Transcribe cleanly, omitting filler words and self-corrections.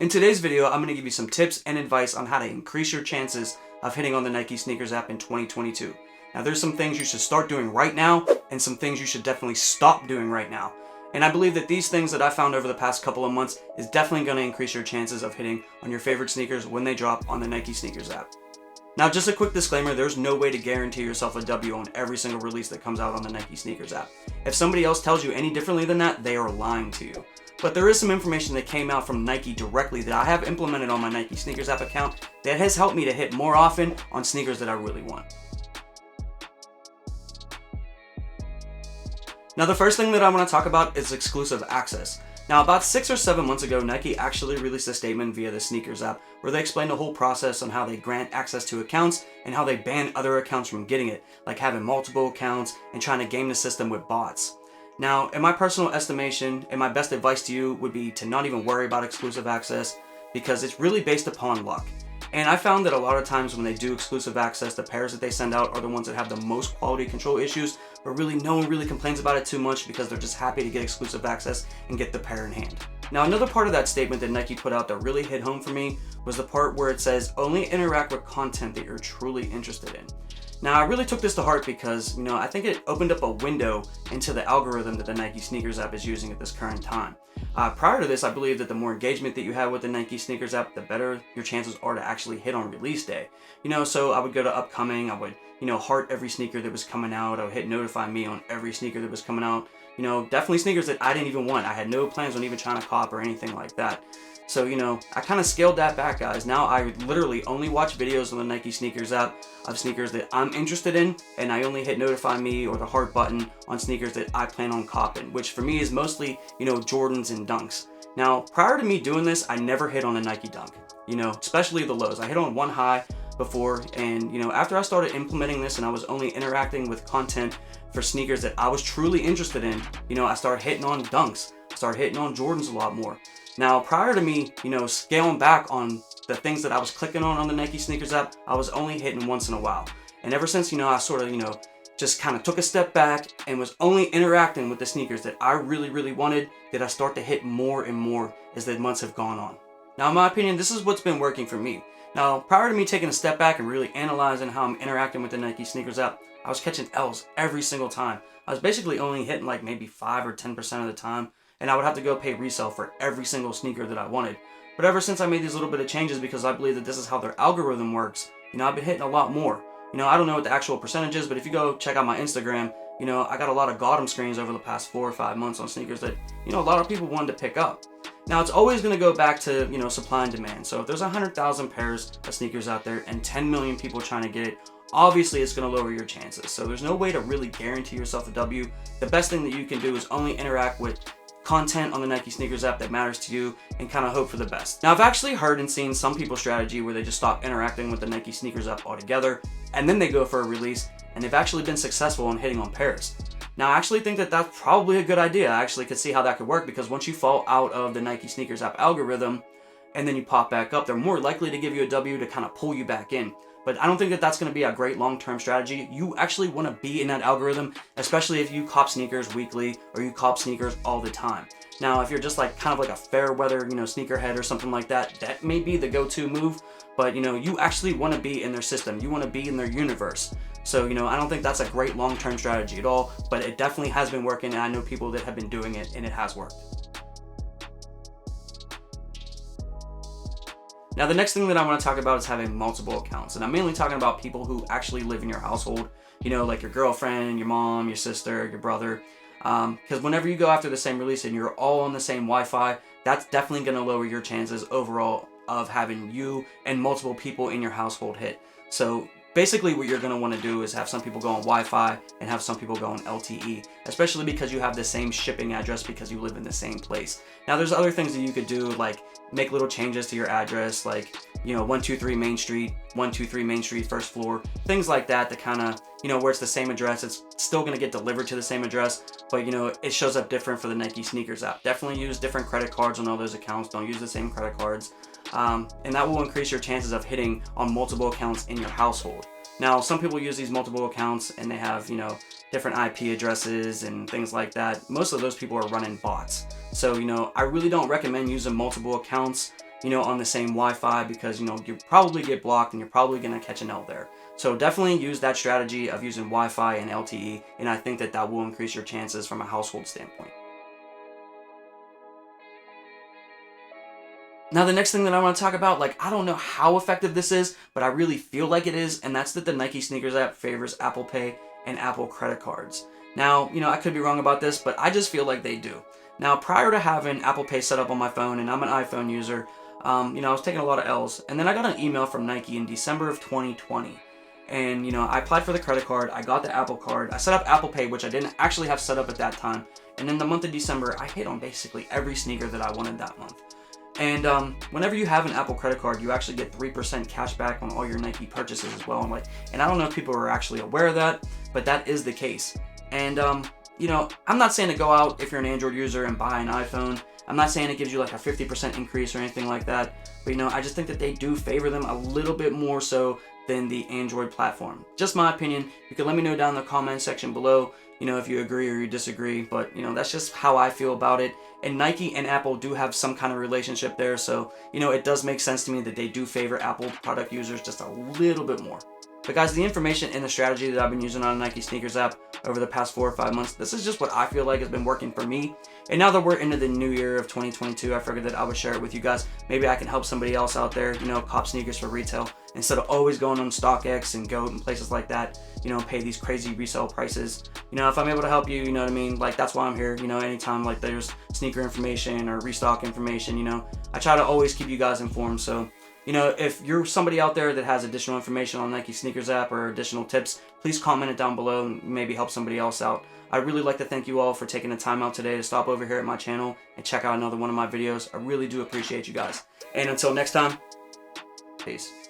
In today's video, I'm going to give you some tips and advice on how to increase your chances of hitting on the Nike Snkrs app in 2022. Now, there's some things you should start doing right now and some things you should definitely stop doing right now. And I believe that these things that I found over the past couple of months is definitely going to increase your chances of hitting on your favorite sneakers when they drop on the Nike Snkrs app. Now, just a quick disclaimer, there's no way to guarantee yourself a W on every single release that comes out on the Nike Snkrs app. If somebody else tells you any differently than that, they are lying to you. But there is some information that came out from Nike directly that I have implemented on my Nike Snkrs app account that has helped me to hit more often on sneakers that I really want. Now, the first thing that I want to talk about is exclusive access. Now, about 6 or 7 months ago, Nike actually released a statement via the Snkrs app where they explained the whole process on how they grant access to accounts and how they ban other accounts from getting it, like having multiple accounts and trying to game the system with bots. Now, in my personal estimation, and my best advice to you would be to not even worry about exclusive access because it's really based upon luck. And I found that a lot of times when they do exclusive access, the pairs that they send out are the ones that have the most quality control issues, but really no one really complains about it too much because they're just happy to get exclusive access and get the pair in hand. Now, another part of that statement that Nike put out that really hit home for me was the part where it says, only interact with content that you're truly interested in. Now, I really took this to heart because, I think it opened up a window into the algorithm that the Nike Snkrs app is using at this current time. Prior to this, I believe that the more engagement that you have with the Nike Snkrs app, the better your chances are to actually hit on release day. So I would go to upcoming, I would, heart every sneaker that was coming out, I would hit notify me on every sneaker that was coming out. Definitely sneakers that I didn't even want. I had no plans on even trying to cop or anything like that. So, I kind of scaled that back, guys. Now I literally only watch videos on the Nike Snkrs app of sneakers that I'm interested in, and I only hit notify me or the heart button on sneakers that I plan on copping, which for me is mostly, Jordans and Dunks. Now, prior to me doing this, I never hit on a Nike Dunk, especially the lows. I hit on one high before, and, after I started implementing this and I was only interacting with content for sneakers that I was truly interested in, I started hitting on Dunks, started hitting on Jordans a lot more. Now, prior to me, scaling back on the things that I was clicking on the Nike Snkrs app, I was only hitting once in a while. And ever since, I sort of, just kind of took a step back and was only interacting with the sneakers that I really, really wanted, did I start to hit more and more as the months have gone on. Now, in my opinion, this is what's been working for me. Now, prior to me taking a step back and really analyzing how I'm interacting with the Nike Snkrs app, I was catching L's every single time. I was basically only hitting like maybe 5 or 10% of the time, and I would have to go pay resale for every single sneaker that I wanted. But ever since I made these little bit of changes, because I believe that this is how their algorithm works, I've been hitting a lot more. I don't know what the actual percentage is, but if you go check out my Instagram, I got a lot of got 'em screens over the past 4 or 5 months on sneakers that, a lot of people wanted to pick up. Now, it's always going to go back to, supply and demand. So if there's 100,000 pairs of sneakers out there and 10 million people trying to get it, obviously it's going to lower your chances. So there's no way to really guarantee yourself a W. The best thing that you can do is only interact with content on the Nike Snkrs app that matters to you and kind of hope for the best. Now, I've actually heard and seen some people's strategy where they just stop interacting with the Nike Snkrs app altogether and then they go for a release, and they've actually been successful in hitting on pairs. Now, I actually think that that's probably a good idea. I actually could see how that could work because once you fall out of the Nike Snkrs app algorithm and then you pop back up, they're more likely to give you a W to kind of pull you back in. But I don't think that that's going to be a great long-term strategy. You actually want to be in that algorithm, especially if you cop sneakers weekly or you cop sneakers all the time. Now, if you're just like kind of like a fair weather, sneakerhead or something like that, that may be the go-to move. But, you actually want to be in their system. You want to be in their universe. So, I don't think that's a great long-term strategy at all, but it definitely has been working, and I know people that have been doing it, and it has worked. Now, the next thing that I want to talk about is having multiple accounts, and I'm mainly talking about people who actually live in your household, like your girlfriend, your mom, your sister, your brother, because whenever you go after the same release and you're all on the same Wi-Fi, that's definitely going to lower your chances overall of having you and multiple people in your household hit. So basically what you're going to want to do is have some people go on Wi-Fi and have some people go on LTE, especially because you have the same shipping address because you live in the same place. Now, there's other things that you could do, like make little changes to your address, like 123 Main Street, 123 Main Street first floor, things like that kind of, where it's the same address. It's still going to get delivered to the same address, but it shows up different for the Nike Snkrs app. Definitely use different credit cards on all those accounts. Don't use the same credit cards. And that will increase your chances of hitting on multiple accounts in your household. Now, some people use these multiple accounts and they have, different IP addresses and things like that. Most of those people are running bots. So, I really don't recommend using multiple accounts on the same Wi-Fi, because, you probably get blocked and you're probably going to catch an L there. So definitely use that strategy of using Wi-Fi and LTE, and I think that that will increase your chances from a household standpoint. Now, the next thing that I want to talk about, I don't know how effective this is, but I really feel like it is, and that's that the Nike Snkrs app favors Apple Pay and Apple credit cards. Now, I could be wrong about this, but I just feel like they do. Now, prior to having Apple Pay set up on my phone, and I'm an iPhone user, I was taking a lot of L's, and then I got an email from Nike in December of 2020. And, I applied for the credit card, I got the Apple card, I set up Apple Pay, which I didn't actually have set up at that time, and in the month of December, I hit on basically every sneaker that I wanted that month. And whenever you have an Apple credit card, you actually get 3% cash back on all your Nike purchases as well. And I don't know if people are actually aware of that, but that is the case. And I'm not saying to go out if you're an Android user and buy an iPhone. I'm not saying it gives you like a 50% increase or anything like that. But I just think that they do favor them a little bit more so than the Android platform. Just my opinion. You can let me know down in the comment section below, if you agree or you disagree, but that's just how I feel about it. And Nike and Apple do have some kind of relationship there, so it does make sense to me that they do favor Apple product users just a little bit more. But guys, the information and the strategy that I've been using on Nike Snkrs app over the past 4 or 5 months, this is just what I feel like has been working for me. And now that we're into the new year of 2022, I figured that I would share it with you guys. Maybe I can help somebody else out there, cop sneakers for retail instead of always going on StockX and GOAT and places like that, pay these crazy resale prices. If I'm able to help you, you know what I mean? That's why I'm here, anytime there's sneaker information or restock information, I try to always keep you guys informed. So, if you're somebody out there that has additional information on Nike Snkrs app or additional tips, please comment it down below and maybe help somebody else out. I'd really like to thank you all for taking the time out today to stop over here at my channel and check out another one of my videos. I really do appreciate you guys. And until next time, peace.